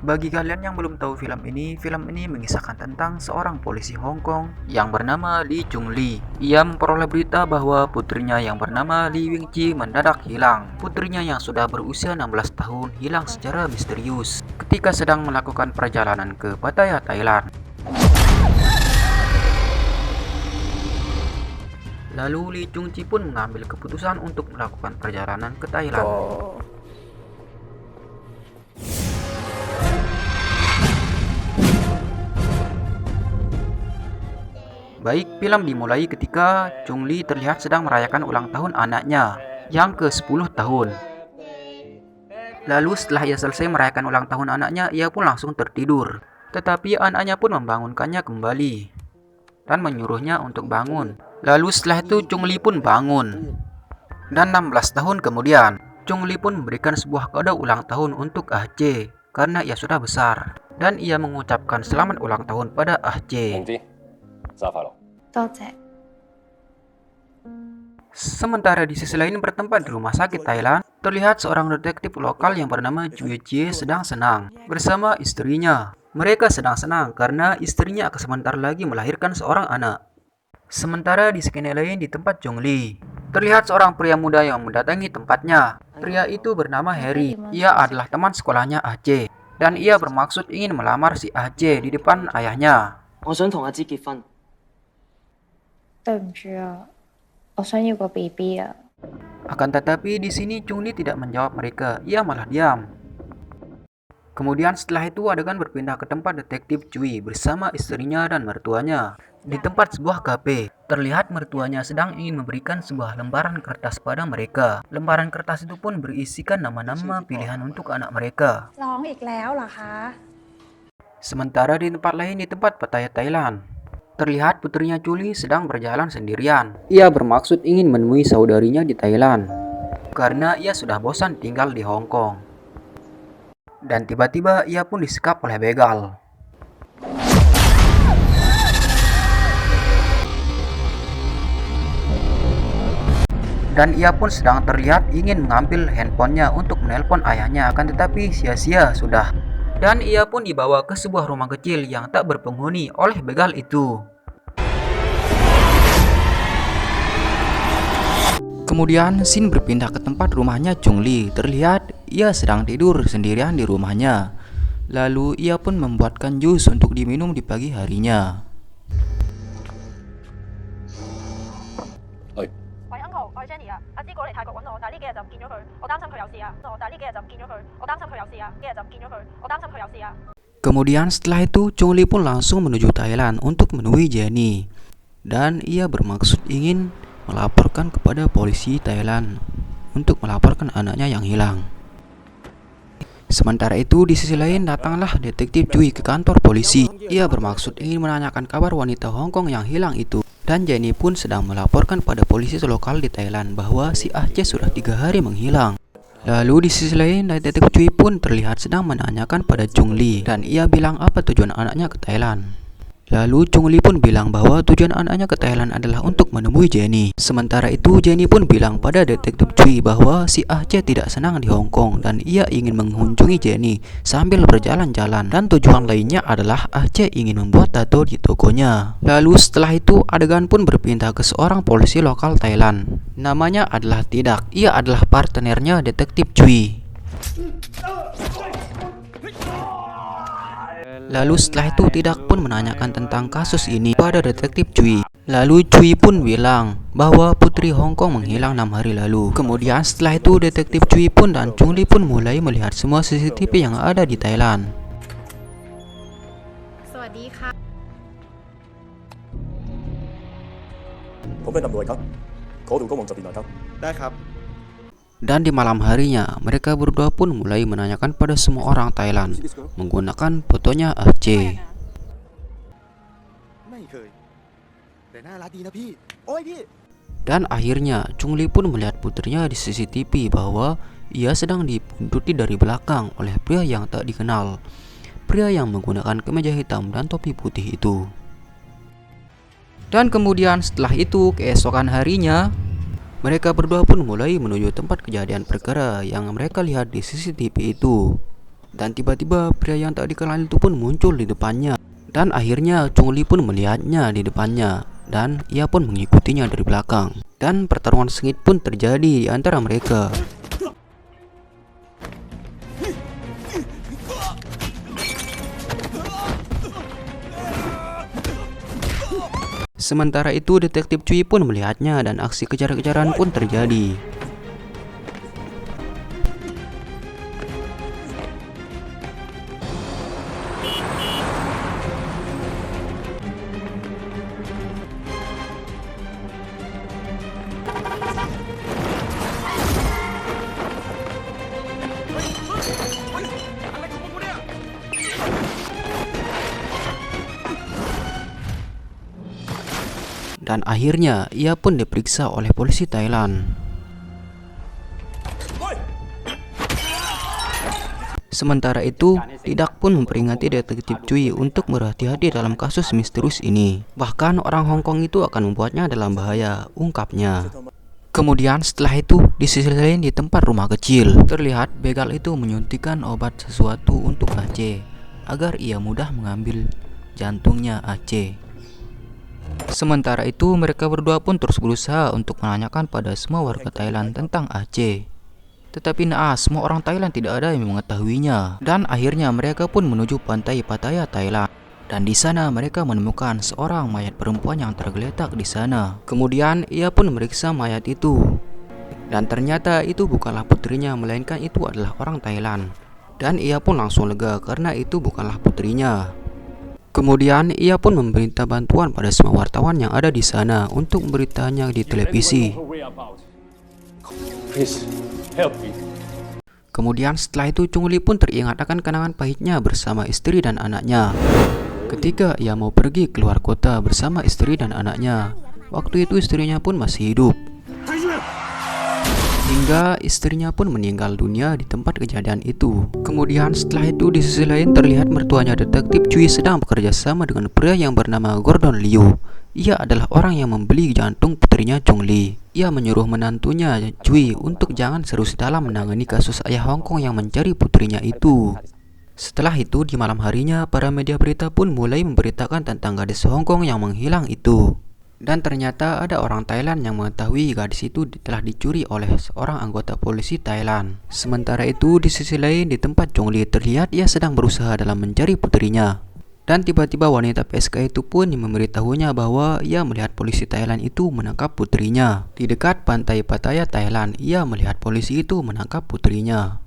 Bagi kalian yang belum tahu film ini mengisahkan tentang seorang polisi Hong Kong yang bernama Lee Chung Lee. Ia memperoleh berita bahwa putrinya yang bernama Lee Wing Chi mendadak hilang. Putrinya yang sudah berusia 16 tahun hilang secara misterius ketika sedang melakukan perjalanan ke Pattaya, Thailand. Lalu Lee Chung Chi pun mengambil keputusan untuk melakukan perjalanan ke Thailand. Baik, film dimulai ketika Chung Lee terlihat sedang merayakan ulang tahun anaknya yang ke-10 tahun. Lalu setelah ia selesai merayakan ulang tahun anaknya, ia pun langsung tertidur. Tetapi anaknya pun membangunkannya kembali dan menyuruhnya untuk bangun. Lalu setelah itu Chung Lee pun bangun. Dan 16 tahun kemudian, Chung Lee pun memberikan sebuah kado ulang tahun untuk Ah Che karena ia sudah besar. Dan ia mengucapkan selamat ulang tahun pada Ah Che. Sementara di sisi lain bertempat di rumah sakit Thailand, terlihat seorang detektif lokal yang bernama Jue Jie sedang senang bersama istrinya. Mereka sedang senang karena istrinya akan sebentar lagi melahirkan seorang anak. Sementara di skena lain di tempat Chung Lee, terlihat seorang pria muda yang mendatangi tempatnya. Pria itu bernama Harry. Ia adalah teman sekolahnya Ah Che dan ia bermaksud ingin melamar si Ah Che di depan ayahnya. Akan tetapi di sini Chung Lee tidak menjawab mereka, ia malah diam. Kemudian setelah itu adegan berpindah ke tempat detektif Cui bersama istrinya dan mertuanya. Di tempat sebuah kafe, terlihat mertuanya sedang ingin memberikan sebuah lembaran kertas pada mereka. Lembaran kertas itu pun berisikan nama-nama pilihan untuk anak mereka. Sementara di tempat lain di tempat Pattaya, Thailand, terlihat putrinya Chuli sedang berjalan sendirian. Ia bermaksud ingin menemui saudarinya di Thailand karena ia sudah bosan tinggal di Hong Kong. Dan tiba-tiba ia pun disekap oleh begal. Dan ia pun sedang terlihat ingin mengambil handphonenya untuk menelpon ayahnya, akan tetapi sia-sia sudah. Dan ia pun dibawa ke sebuah rumah kecil yang tak berpenghuni oleh begal itu. Kemudian scene berpindah ke tempat rumahnya Chung Lee. Terlihat ia sedang tidur sendirian di rumahnya. Lalu ia pun membuatkan jus untuk diminum di pagi harinya. Kemudian setelah itu Chung Lee pun langsung menuju Thailand untuk menemui Jenny. Dan ia bermaksud ingin melaporkan kepada polisi Thailand untuk melaporkan anaknya yang hilang. Sementara itu di sisi lain datanglah detektif Cui ke kantor polisi. Ia bermaksud ingin menanyakan kabar wanita Hong Kong yang hilang itu. Dan Jenny pun sedang melaporkan pada polisi lokal di Thailand bahwa si Ah Che sudah 3 hari menghilang. Lalu di sisi lain detektif Cui pun terlihat sedang menanyakan pada Chung Lee dan ia bilang apa tujuan anaknya ke Thailand. Lalu Chung Lee pun bilang bahwa tujuan anaknya ke Thailand adalah untuk menemui Jenny. Sementara itu Jenny pun bilang pada detektif Cui bahwa si Ah Che tidak senang di Hong Kong dan ia ingin mengunjungi Jenny sambil berjalan-jalan. Dan tujuan lainnya adalah Ah Che ingin membuat tato di tokonya. Lalu setelah itu adegan pun berpindah ke seorang polisi lokal Thailand. Namanya adalah Tidak. Ia adalah partnernya detektif Cui. Lalu setelah itu Tidak pun menanyakan tentang kasus ini pada detektif Cui. Lalu Cui pun bilang bahwa putri Hong Kong menghilang 6 hari lalu. Kemudian setelah itu detektif Cui pun dan Chung Lee pun mulai melihat semua CCTV yang ada di Thailand. Dan di malam harinya, mereka berdua pun mulai menanyakan pada semua orang Thailand menggunakan fotonya Ah Che. ไม่เคยแต่น่ารักดีนะพี่โอ้ยพี่ Dan akhirnya Chungli pun melihat putrinya di CCTV bahwa ia sedang dibuntuti dari belakang oleh pria yang tak dikenal. Pria yang menggunakan kemeja hitam dan topi putih itu. Dan kemudian setelah itu keesokan harinya, mereka berdua pun mulai menuju tempat kejadian perkara yang mereka lihat di CCTV itu. Dan tiba-tiba pria yang tak dikenal itu pun muncul di depannya. Dan akhirnya Chungli pun melihatnya di depannya. Dan ia pun mengikutinya dari belakang. Dan pertarungan sengit pun terjadi di antara mereka. Sementara itu detektif Cui pun melihatnya dan aksi kejar-kejaran pun terjadi. Dan akhirnya ia pun diperiksa oleh polisi Thailand. Sementara itu, Tidak pun memperingati detektif Cui untuk berhati-hati dalam kasus misterius ini. Bahkan orang Hong Kong itu akan membuatnya dalam bahaya, ungkapnya. Kemudian setelah itu, di sisi lain di tempat rumah kecil, terlihat begal itu menyuntikkan obat sesuatu untuk Aceh, agar ia mudah mengambil jantungnya Aceh. Sementara itu, mereka berdua pun terus berusaha untuk menanyakan pada semua warga Thailand tentang Aceh. Tetapi naas, semua orang Thailand tidak ada yang mengetahuinya. Dan akhirnya mereka pun menuju pantai Pattaya, Thailand. Dan di sana mereka menemukan seorang mayat perempuan yang tergeletak di sana. Kemudian ia pun memeriksa mayat itu. Dan ternyata itu bukanlah putrinya, melainkan itu adalah orang Thailand. Dan ia pun langsung lega karena itu bukanlah putrinya. Kemudian ia pun meminta bantuan pada semua wartawan yang ada di sana untuk memberitanya di televisi. Kemudian setelah itu Chungli pun teringat akan kenangan pahitnya bersama istri dan anaknya. Ketika ia mau pergi keluar kota bersama istri dan anaknya, waktu itu istrinya pun masih hidup. Hingga istrinya pun meninggal dunia di tempat kejadian itu. Kemudian setelah itu di sisi lain terlihat mertuanya detektif Cui sedang bekerja sama dengan pria yang bernama Gordon Liu. Ia adalah orang yang membeli jantung putrinya Chungli. Ia menyuruh menantunya Cui untuk jangan serius dalam menangani kasus ayah Hong Kong yang mencari putrinya itu. Setelah itu di malam harinya para media berita pun mulai memberitakan tentang gadis Hong Kong yang menghilang itu. Dan ternyata ada orang Thailand yang mengetahui gadis itu telah dicuri oleh seorang anggota polisi Thailand. Sementara itu di sisi lain di tempat Chungli terlihat ia sedang berusaha dalam mencari putrinya. Dan tiba-tiba wanita PSK itu pun memberitahunya bahwa ia melihat polisi Thailand itu menangkap putrinya. Di dekat pantai Pattaya, Thailand, ia melihat polisi itu menangkap putrinya.